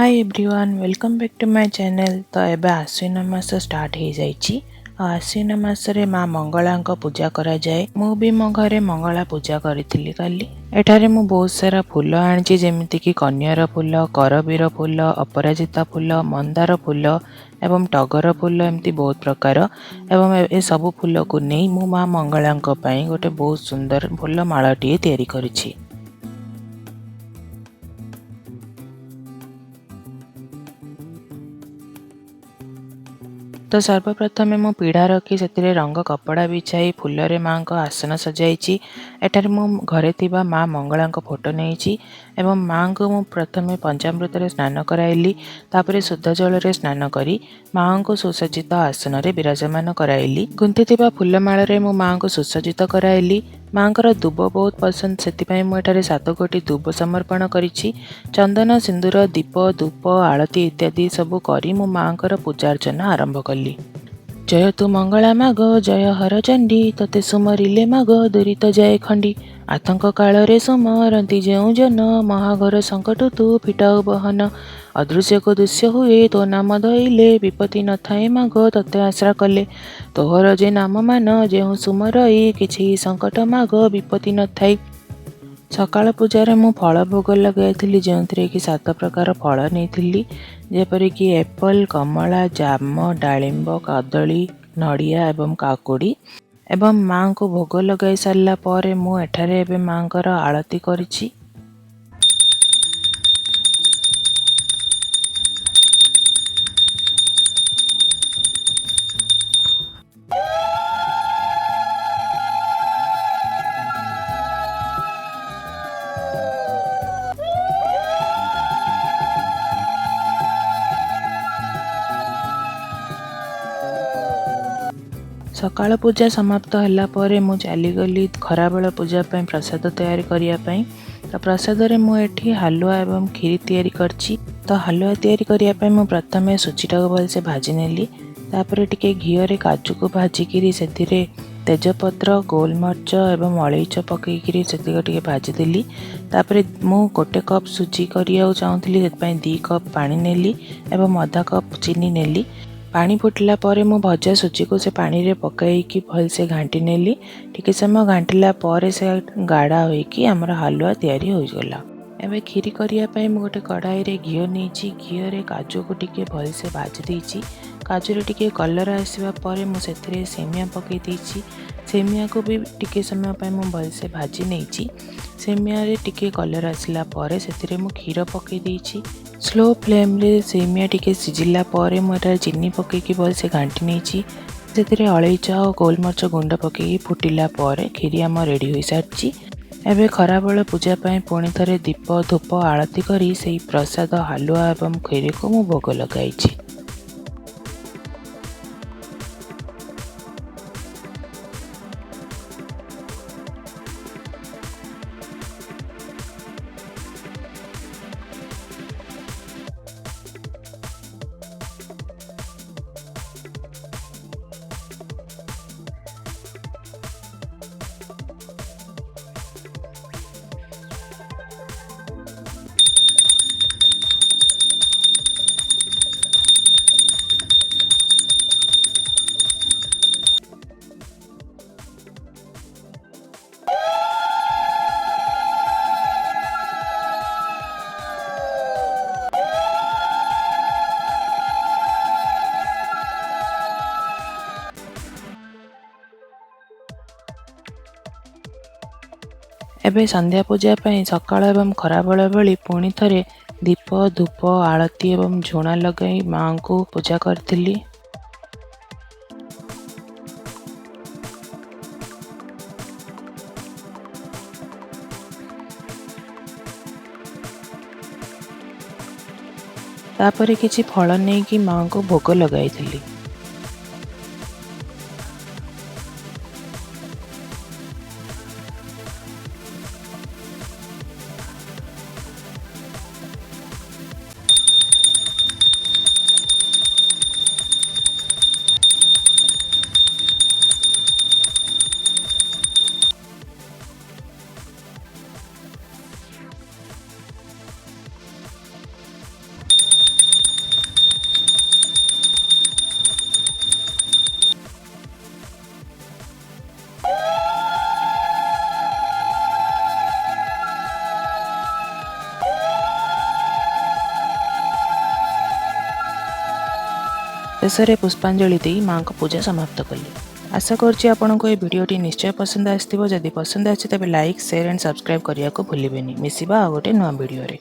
Hi everyone welcome back to my channel. तो एबे आश्विन मास start हो जाइए। आश्विन मासरे माँ मंगला पूजा करा जाए। मु भी मो घरे मंगला पूजा करी काली। एठारे मु बहुत सारा फूल आनी जेमिति कि कन्यार फूल, करबीर फूल, अपराजिता फूल, मंदार फूल एवं टगर फूल एमती बहुत प्रकार एवं ए सब फूल को नहीं मु माँ मंगला गोटे बहुत सुंदर फूल मालाटी तैयारी करिछि। तो सर्वप्रथमे मु पीढ़ा रखी से रंग कपड़ा बिछाई फूलरे माँ को आसन सजाई। एठार मु घरे थिबा माँ मंगला फोटो नहीं एवं माँ को मु प्रथमे पंचामृत स्नान कराइली। तापरे शुद्ध जल स्नान करी माँ को सुसज्जित आसन रे विराजमान कराइली। गुंथि थिबा फूलमाल रे मु माँ को सुसज्जित कराइली। माँ को दुब बहुत पसंद से मुझे 7 गोटी दुब समर्पण करिछि। चंदन सिंदूर दीप धूप आलती इत्यादि सबू करी मो माँ को पूजार्चना आरंभ कली। जय तु मंगला माग जय हर चंडी तते सुमरिले माग दुरित जाए खंडी। आतंक काल रे सुमरंती जेउ जन महाघर संकट तु फिटाऊ बहन। अदृश्य को दृश्य हुए तो नाम धइले विपत्ति न थाए माग तते आश्रा कले। तोहर जे नाम मान जेउ सुमरई किछि संकट माग विपत्ति न थाई। सकाळ पूजार मु फल भोग लगाई जो कि 7 प्रकार फल नहीं जेपरिक एप्पल, कमला, जाम, डालिंब, कदली, नड़िया एवं काकुड़ी एवं माँ को भोग लगाई सारा पर मु एठारे एबे माँ को आरती करिछि। सकाळ पूजा समाप्त होला परे मु चलीगली खराबेल पूजा पे प्रसाद तैयारी करने। तो प्रसाद रे मु एठी हलुआ एवं खीरी तैयारी करछि। तो हलुआ तैयारी करने मु प्रथमे सुजीटा को भलसे भाजी नेली। तापरे टिके घीओ रे काजू को भाजिकी से तेजपत्र गोलमर्च एवं अलैच पकईकरी से भाजी देली। तापरे मु 1 कप सुजी करिया चाहूली से 2 कप पानी नेली एवं आधा कप चीनी नेली। पानी फुटिला परे मु भजा सुजी को से पानी रे पकाई भलसे घांटी नेली। टिके समय घांटिला परे से गाढ़ा होइकी हमर हलुआ तैयारी हो गला। एबे खीरी करिया पई मु गोटे कढ़ाई रे घीओ नेची। घीओ रे काजू को टिके भलसे भाजी देइची। काजू रे टिके कलर आसीबा परे मु सेथरे सेमिया पकई देइची। सेमिया को भी टिके समय पई मु भलसे भाजी नेची। सेमिया रे टिके कलर आसिला परे सेथरे मु खीर पकई देइची। स्लो फ्लेम रे सेमिया टिके सिजिला परे मु एटा चीनी पकईकी भलसे घांटी नेची। सेथरे अलैच और गोलमर्च गुंड पकईकी फुटिला परे खीरी आम रेडी हो सारची। एबे खराबेल पूजा पाई पुणी थरे दीप धूप आरती करी सेही प्रसाद हलुआ एवं खीरी को मु भोग लगाइछि। एबे संध्या पूजा पाई सकाळ एवं खराबेल बेली पुणी थरे दीप धूप आरती एवं झुणा लगाई माँ को पूजा करथिली। तापरे किछि फल नहीं कि माँ को भोग लगाई। ଶେଷରେ ପୁଷ୍ପାଞ୍ଜଳି ଦେଇ ମାଙ୍କ ପୂଜା समाप्त कली। आशा करछि आपनको ये वीडियोटी निश्चय पसंद आस्थिबो। जदि पसंद आछि तबे लाइक शेयर एंड सब्सक्राइब करिया को भूलिबेनी। मिसिबा आ गोटे नवा वीडियो रे।